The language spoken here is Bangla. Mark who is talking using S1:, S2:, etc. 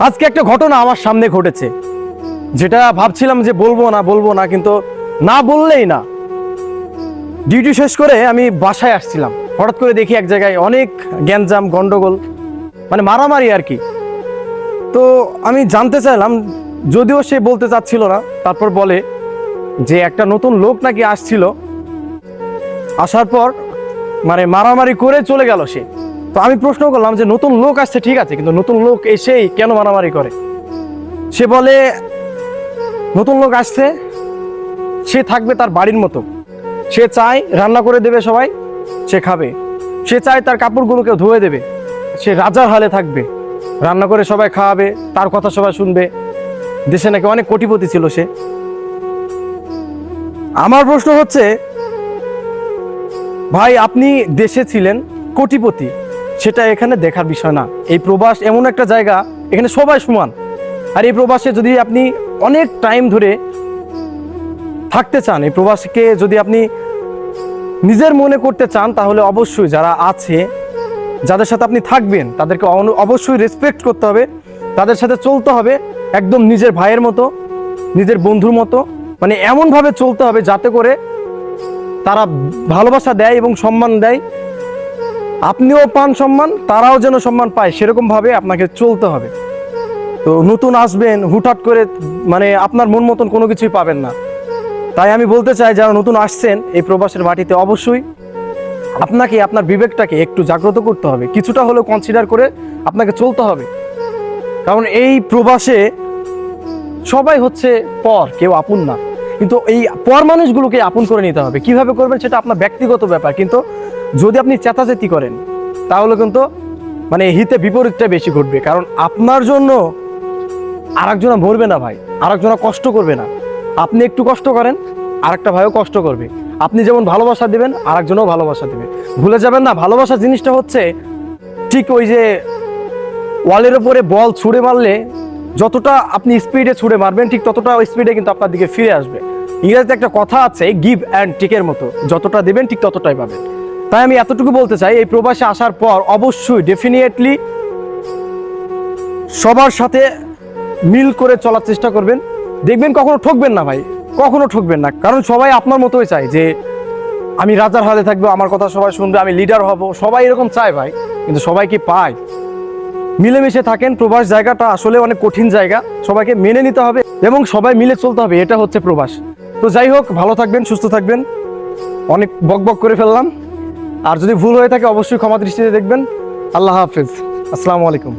S1: আজকে একটা ঘটনা আমার সামনে ঘটেছে, যেটা ভাবছিলাম যে বলবো না কিন্তু না বললেই না। ডিউটি শেষ করে আমি বাসায় আসছিলাম, হঠাৎ করে দেখি এক জায়গায় অনেক গ্যাঞ্জাম গন্ডগোল, মানে মারামারি আর কি। তো আমি জানতে চাইলাম, যদিও সে বলতে চাচ্ছিল না, তারপর বলে যে একটা নতুন লোক নাকি আসছিল, আসার পর মানে মারামারি করে চলে গেল সে। তো আমি প্রশ্ন করলাম যে নতুন লোক আসছে ঠিক আছে, কিন্তু নতুন লোক এসেই কেন মারামারি করে? সে বলে নতুন লোক আসছে, সে থাকবে তার বাড়ির মতো, সে চায় রান্না করে দেবে সবাই, সে খাবে, সে চায় তার কাপড়গুলোকে ধুয়ে দেবে, সে রাজার হালে থাকবে, রান্না করে সবাই খাওয়াবে, তার কথা সবাই শুনবে। দেশে নাকি অনেক কোটিপতি ছিল সে। আমার প্রশ্ন হচ্ছে, ভাই আপনি দেশে ছিলেন কোটিপতি, সেটা এখানে দেখার বিষয় না। এই প্রবাস এমন একটা জায়গা, এখানে সবাই সমান। আর এই প্রবাসে যদি আপনি অনেক টাইম ধরে থাকতে চান, এই প্রবাসকে যদি আপনি নিজের মনে করতে চান, তাহলে অবশ্যই যারা আছে, যাদের সাথে আপনি থাকবেন, তাদেরকে অবশ্যই রেসপেক্ট করতে হবে, তাদের সাথে চলতে হবে একদম নিজের ভাইয়ের মতো, নিজের বন্ধুর মতো, মানে এমনভাবে চলতে হবে যাতে করে তারা ভালোবাসা দেয় এবং সম্মান দেয়, আপনিও পান সম্মান, তারাও যেন সম্মান পায়, সেরকমভাবে আপনাকে চলতে হবে। তো নতুন আসবেন হুটহাট করে, মানে আপনার মন মতন কোনো কিছুই পাবেন না। তাই আমি বলতে চাই, যারা নতুন আসছেন এই প্রবাসের মাটিতে, অবশ্যই আপনাকে আপনার বিবেকটাকে একটু জাগ্রত করতে হবে, কিছুটা হলেও কনসিডার করে আপনাকে চলতে হবে। কারণ এই প্রবাসে সবাই হচ্ছে পর, কেউ আপন না। কিন্তু এই পর মানুষগুলোকে আপন করে নিতে হবে। কিভাবে করবেন সেটা আপনার ব্যক্তিগত ব্যাপার, কিন্তু যদি আপনি চেঁচাচেতি করেন তাহলে কিন্তু মানে হিতে বিপরীতটা বেশি ঘটবে। কারণ আপনার জন্য আরেকজনা মরবে না ভাই, আরেকজনা কষ্ট করবে না। আপনি একটু কষ্ট করেন, আরেকটা ভাইও কষ্ট করবে। আপনি যেমন ভালোবাসা দেবেন, আরেকজনও ভালোবাসা দেবে। ভুলে যাবেন না, ভালোবাসা জিনিসটা হচ্ছে ঠিক ওই যে ওয়ালের উপরে বল ছুঁড়ে মারলে যতটা আপনি স্পিডে ছুঁড়ে মারবেন, ঠিক ততটা স্পিডে কিন্তু আপনার দিকে ফিরে আসবে। ইংরেজিতে একটা কথা আছে, গিভ অ্যান্ড টেকের মতো, যতটা দেবেন ঠিক ততটাই পাবেন। তাই আমি এতটুকু বলতে চাই, এই প্রবাসে আসার পর অবশ্যই ডেফিনেটলি সবার সাথে মিল করে চলার চেষ্টা করবেন। দেখবেন কখনো ঠকবেন না ভাই, কখনো ঠকবেন না। কারণ সবাই আপনার মতোই চায় যে আমি রাজার হালে থাকবো, আমার কথা সবাই শুনবে, আমি লিডার হব, সবাই এরকম চায় ভাই, কিন্তু সবাই কি পায়? মিলেমিশে থাকেন। প্রবাস জায়গাটা আসলে অনেক কঠিন জায়গা, সবাইকে মেনে নিতে হবে এবং সবাই মিলে চলতে হবে, এটা হচ্ছে প্রবাস। তো যাই হোক, ভালো থাকবেন, সুস্থ থাকবেন। অনেক বকবক করে ফেললাম, আর যদি ভুল হয়ে থাকে অবশ্যই ক্ষমা দৃষ্টিতে দেখবেন। আল্লাহ হাফেজ, আসসালামু আলাইকুম।